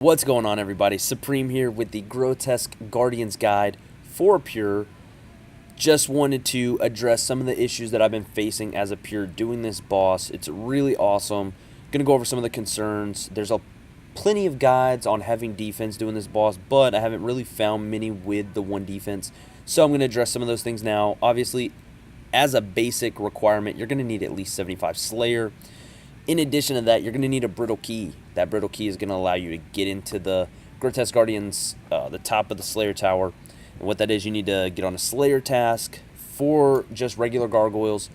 What's going on, everybody? Supreme here with the Grotesque Guardians guide for Pure. Just wanted to address some of the issues that I've been facing as a Pure doing this boss. It's really awesome. Gonna go over some of the concerns. There's plenty of guides on having defense doing this boss, but I haven't really found many with the one defense. So I'm gonna address some of those things now. Obviously, as a basic requirement, you're gonna need at least 75 Slayer. In addition to that, you're going to need a brittle key. That brittle key is going to allow you to get into the Grotesque Guardians, the top of the Slayer Tower. And what that is, you need to get on a Slayer task for just regular gargoyles.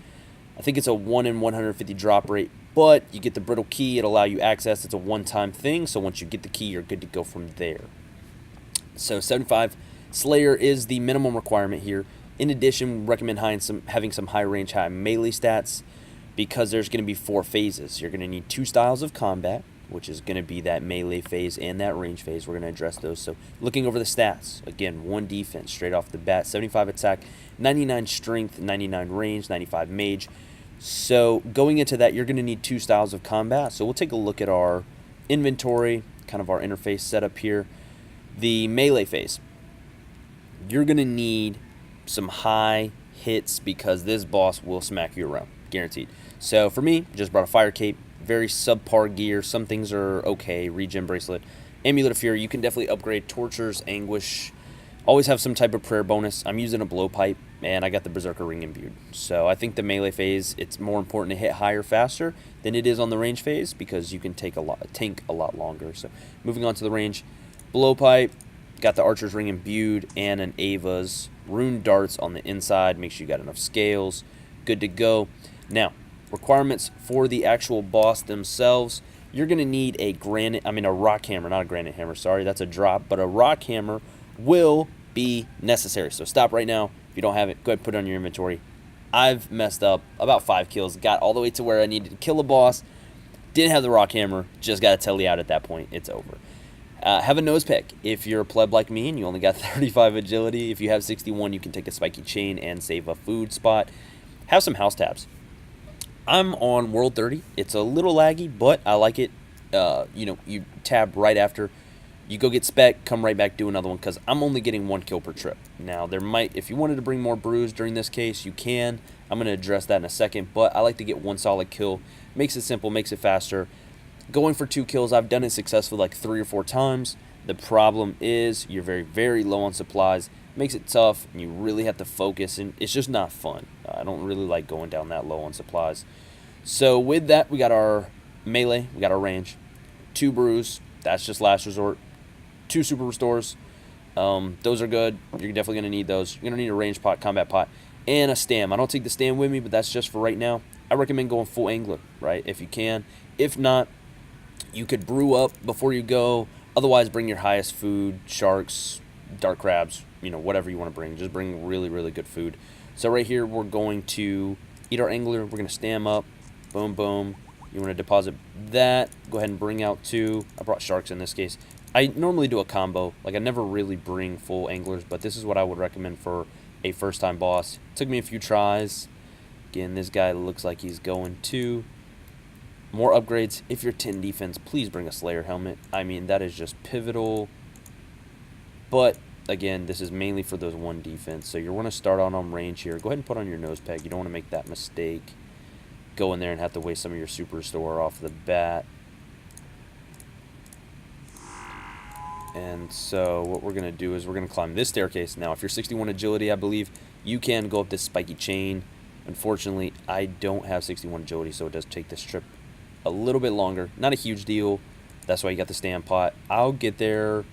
I think it's a 1 in 150 drop rate, but you get the brittle key. It'll allow you access. It's a one-time thing, so once you get the key, you're good to go from there. So 75 Slayer is the minimum requirement here. In addition, we recommend having some high-range, high melee stats, because there's going to be 4 phases. You're going to need 2 styles of combat, which is going to be that melee phase and that range phase. We're going to address those. So looking over the stats, again, 1 defense straight off the bat, 75 attack, 99 strength, 99 range, 95 mage. So going into that, you're going to need 2 styles of combat. So we'll take a look at our inventory, kind of our interface setup here. The melee phase, you're going to need some high hits because this boss will smack you around, guaranteed. So for me, just brought a fire cape, very subpar gear. Some things are okay. Regen bracelet, amulet of fear. You can definitely upgrade tortures, anguish. Always have some type of prayer bonus. I'm using a blowpipe, and I got the berserker ring imbued. So I think the melee phase, it's more important to hit higher faster than it is on the range phase because you can tank a lot longer. So moving on to the range, blowpipe, got the archer's ring imbued and an Ava's rune darts on the inside. Make sure you got enough scales. Good to go. Now, requirements for the actual boss themselves. You're going to need a rock hammer, not a granite hammer, sorry, that's a drop, but a rock hammer will be necessary. So stop right now. If you don't have it, go ahead and put it on your inventory. I've messed up about 5 kills, got all the way to where I needed to kill a boss, didn't have the rock hammer, just got to tell you out at that point, it's over. Have a nose pick. If you're a pleb like me and you only got 35 agility, if you have 61, you can take a spiky chain and save a food spot. Have some house tabs. I'm on World 30. It's a little laggy, but I like it. You tab right after. You go get spec, come right back, do another one, because I'm only getting 1 kill per trip. Now, if you wanted to bring more brews during this case, you can. I'm going to address that in a second, but I like to get 1 solid kill. Makes it simple, makes it faster. Going for 2 kills, I've done it successfully like 3 or 4 times. The problem is you're very, very low on supplies. Makes it tough, and you really have to focus, and it's just not fun. I don't really like going down that low on supplies. So with that, we got our melee, we got our range, 2 brews, that's just last resort, 2 super restores, those are good. You're definitely going to need those. You're going to need a range pot, combat pot, and a stam. I don't take the stam with me, but that's just for right now. I recommend going full angler, right, if you can. If not, you could brew up before you go. Otherwise, bring your highest food, sharks, dark crabs, whatever you want to bring. Just bring really, really good food. So right here, we're going to eat our angler. We're going to stam up. Boom, boom. You want to deposit that. Go ahead and bring out 2. I brought sharks in this case. I normally do a combo. Like, I never really bring full anglers, but this is what I would recommend for a first-time boss. Took me a few tries. Again, this guy looks like he's going to. More upgrades. If you're 10 defense, please bring a Slayer helmet. I mean, that is just pivotal. But again, this is mainly for those 1 defense. So you're going to start on range here. Go ahead and put on your nose peg. You don't want to make that mistake. Go in there and have to waste some of your super restore off the bat. And so what we're going to do is we're going to climb this staircase. Now, if you're 61 agility, I believe, you can go up this spiky chain. Unfortunately, I don't have 61 agility, so it does take this trip a little bit longer. Not a huge deal. That's why you got the stand pot. I'll get there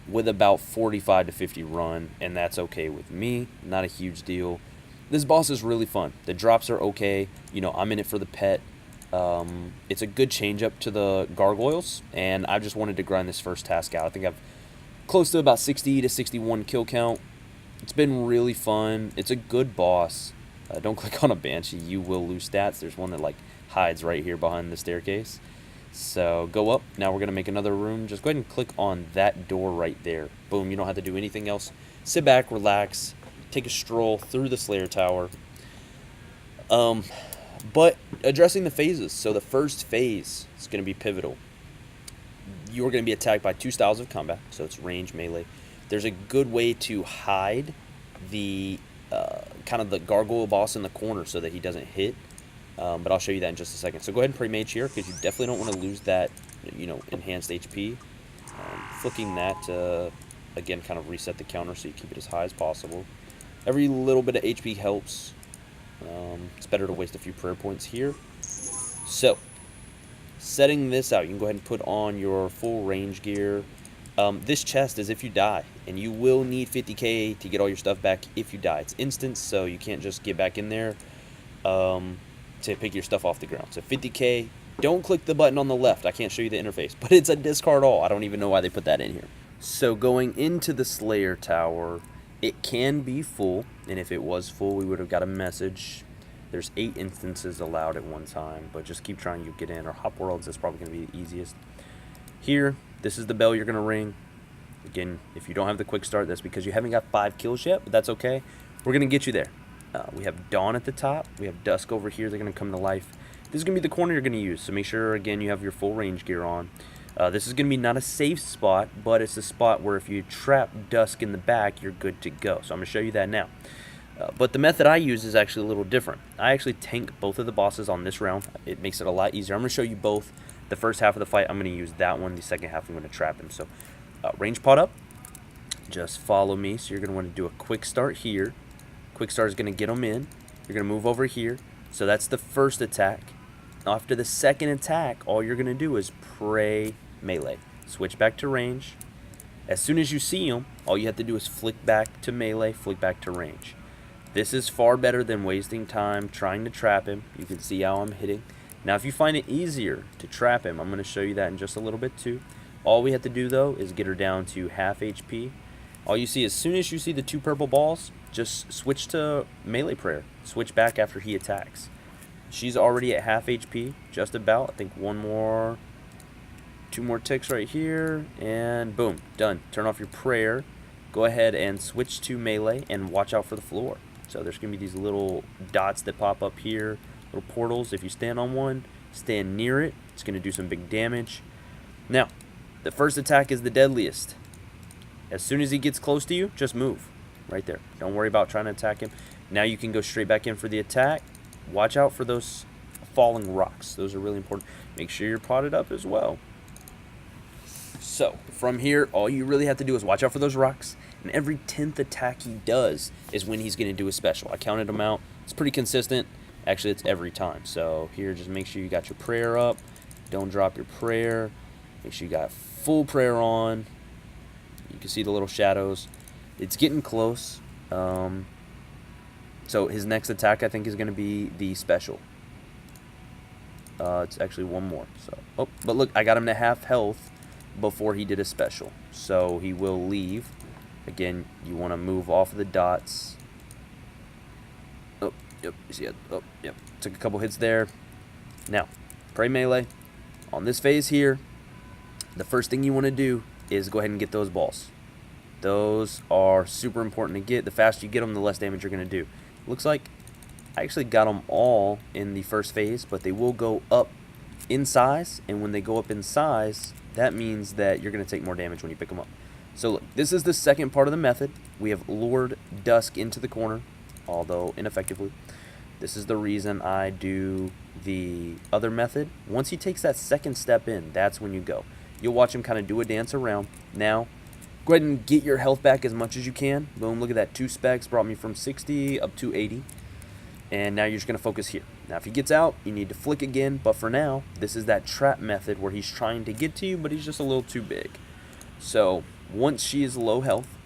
with about 45 to 50 run, and that's okay with me. Not a huge deal. This boss is really fun. The drops are okay. I'm in it for the pet. It's a good change up to the gargoyles, and I just wanted to grind this first task out. I think I've close to about 60 to 61 kill count. It's been really fun. It's a good boss. Don't click on a banshee. You will lose stats. There's one that hides right here behind the staircase. So go up. Now we're going to make another room. Just go ahead and click on that door right there. Boom. You don't have to do anything else. Sit back, relax, take a stroll through the Slayer Tower. But addressing the phases. So the first phase is going to be pivotal. you're going to be attacked by two styles of combat, so it's range, melee. There's a good way to hide the kind of the gargoyle boss in the corner so that he doesn't hit, but I'll show you that in just a second. So go ahead and pray mage here, because you definitely don't want to lose that, enhanced HP. Flicking that, again, kind of reset the counter so you keep it as high as possible. Every little bit of HP helps. It's better to waste a few prayer points here. So, setting this out, you can go ahead and put on your full range gear. This chest is if you die, and you will need 50k to get all your stuff back if you die. It's instant, so you can't just get back in there to pick your stuff off the ground. So 50k, don't click the button on the left. I can't show you the interface, but it's a discard all. I don't even know why they put that in here. So going into the Slayer Tower, it can be full, and if it was full, we would have got a message. There's 8 instances allowed at one time, but just keep trying to get in, or Hop Worlds is probably going to be the easiest. Here, this is the bell you're going to ring. Again, if you don't have the quick start, that's because you haven't got 5 kills yet, but that's okay. We're going to get you there. We have Dawn at the top. We have Dusk over here. They're going to come to life. This is going to be the corner you're going to use, so make sure, again, you have your full range gear on. This is going to be not a safe spot, but it's a spot where if you trap Dusk in the back, you're good to go. So I'm going to show you that now. But the method I use is actually a little different. I actually tank both of the bosses on this round. It makes it a lot easier. I'm going to show you both. The first half of the fight, I'm going to use that one. The second half, I'm going to trap him. So range pot up. Just follow me. So you're going to want to do a quick start here. Quick start is going to get him in. You're going to move over here. So that's the first attack. After the second attack, all you're going to do is pray melee. Switch back to range. As soon as you see him, all you have to do is flick back to melee, flick back to range. This is far better than wasting time trying to trap him. You can see how I'm hitting. Now, if you find it easier to trap him, I'm going to show you that in just a little bit too. All we have to do, though, is get her down to half HP. All you see, as soon as you see the 2 purple balls, just switch to melee prayer. Switch back after he attacks. She's already at half HP, just about. I think 2 more ticks right here, and boom, done. Turn off your prayer. Go ahead and switch to melee, and watch out for the floor. So there's going to be these little dots that pop up here, little portals. If you stand on one, stand near it. It's going to do some big damage. Now, the first attack is the deadliest. As soon as he gets close to you, just move right there. Don't worry about trying to attack him. Now you can go straight back in for the attack. Watch out for those falling rocks. Those are really important. Make sure you're potted up as well. So, from here, all you really have to do is watch out for those rocks. And every 10th attack he does is when he's going to do a special. I counted them out. It's pretty consistent. Actually, it's every time. So, here, just make sure you got your prayer up. Don't drop your prayer. Make sure you got full prayer on. You can see the little shadows. It's getting close. So, his next attack, I think, is going to be the special. It's actually one more. So, oh, but look, I got him to half health before he did a special. So, he will leave. Again, you want to move off of the dots. Oh, yep, you see it. Oh, yep. Took a couple hits there. Now, pray melee. On this phase here, the first thing you want to do is go ahead and get those balls. Those are super important to get. The faster you get them, the less damage you're going to do. Looks like I actually got them all in the first phase, but they will go up in size. And when they go up in size, that means that you're going to take more damage when you pick them up. So look, this is the second part of the method. We have lured Dusk into the corner, although ineffectively. This is the reason I do the other method. Once he takes that second step in, that's when you go. You'll watch him kind of do a dance around. Now, go ahead and get your health back as much as you can. Boom, look at that. 2 specs brought me from 60 up to 80. And now you're just going to focus here. Now, if he gets out, you need to flick again. But for now, this is that trap method where he's trying to get to you, but he's just a little too big. So, once she is low health,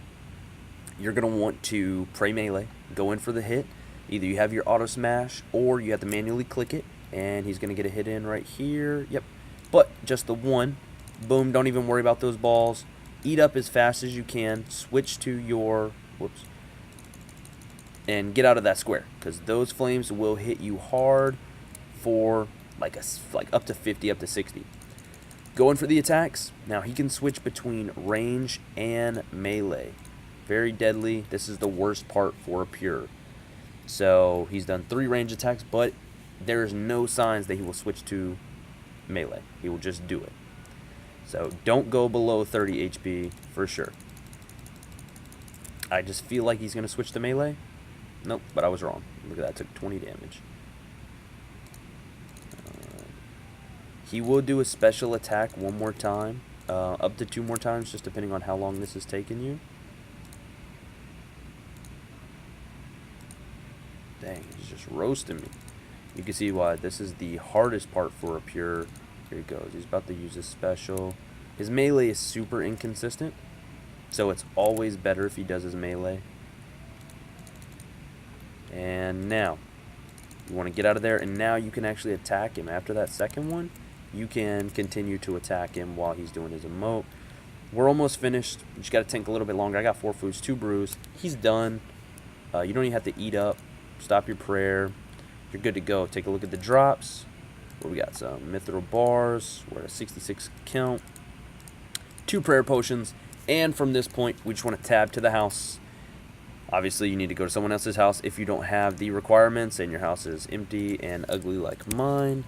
you're going to want to pray melee. Go in for the hit. Either you have your auto smash or you have to manually click it. And he's going to get a hit in right here. Yep. But just the one. Boom. Don't even worry about those balls. Eat up as fast as you can. Switch to your... Whoops. And get out of that square. Because those flames will hit you hard for like up to 50, up to 60. Going for the attacks. Now he can switch between range and melee. Very deadly. This is the worst part for a pure. So he's done 3 range attacks, but there's no signs that he will switch to melee. He will just do it. So don't go below 30 HP for sure. I just feel like he's going to switch to melee. Nope, but I was wrong. Look at that, took 20 damage. He will do a special attack one more time. Up to 2 more times, just depending on how long this is taking you. Dang, he's just roasting me. You can see why this is the hardest part for a pure. Here he goes. He's about to use his special. His melee is super inconsistent, so it's always better if he does his melee. And now, you want to get out of there, and now you can actually attack him. After that second one, you can continue to attack him while he's doing his emote. We're almost finished. You just got to tank a little bit longer. I got 4 foods, 2 brews. He's done. You don't even have to eat up. Stop your prayer. You're good to go. Take a look at the drops. Where we got some mithril bars. We're at a 66 count. 2 prayer potions. And from this point, we just want to tab to the house. Obviously, you need to go to someone else's house if you don't have the requirements and your house is empty and ugly like mine.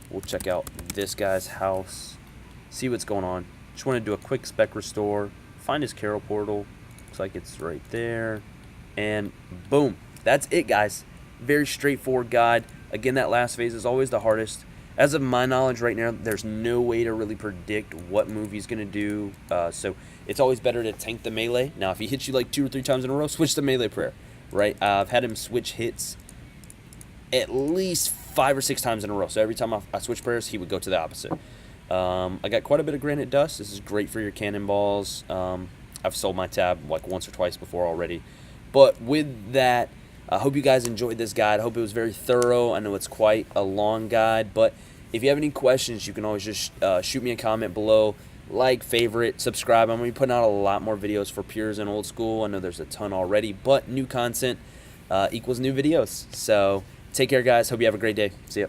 We'll check out this guy's house, see what's going on. Just want to do a quick spec restore, find his Carol portal. Looks like it's right there. And boom, that's it, guys. Very straightforward guide. Again, that last phase is always the hardest. As of my knowledge right now, there's no way to really predict what move he's going to do. So it's always better to tank the melee. Now, if he hits you like 2 or 3 times in a row, switch to melee prayer, right? I've had him switch hits at least 5 or 6 times in a row. So every time I switch prayers, he would go to the opposite. I got quite a bit of granite dust. This is great for your cannonballs. I've sold my tab like once or twice before already. But with that, I hope you guys enjoyed this guide. I hope it was very thorough. I know it's quite a long guide, but if you have any questions, you can always just shoot me a comment below. Like, favorite, subscribe. I'm going to be putting out a lot more videos for pures and old school. I know there's a ton already, but new content equals new videos. So take care, guys. Hope you have a great day. See ya.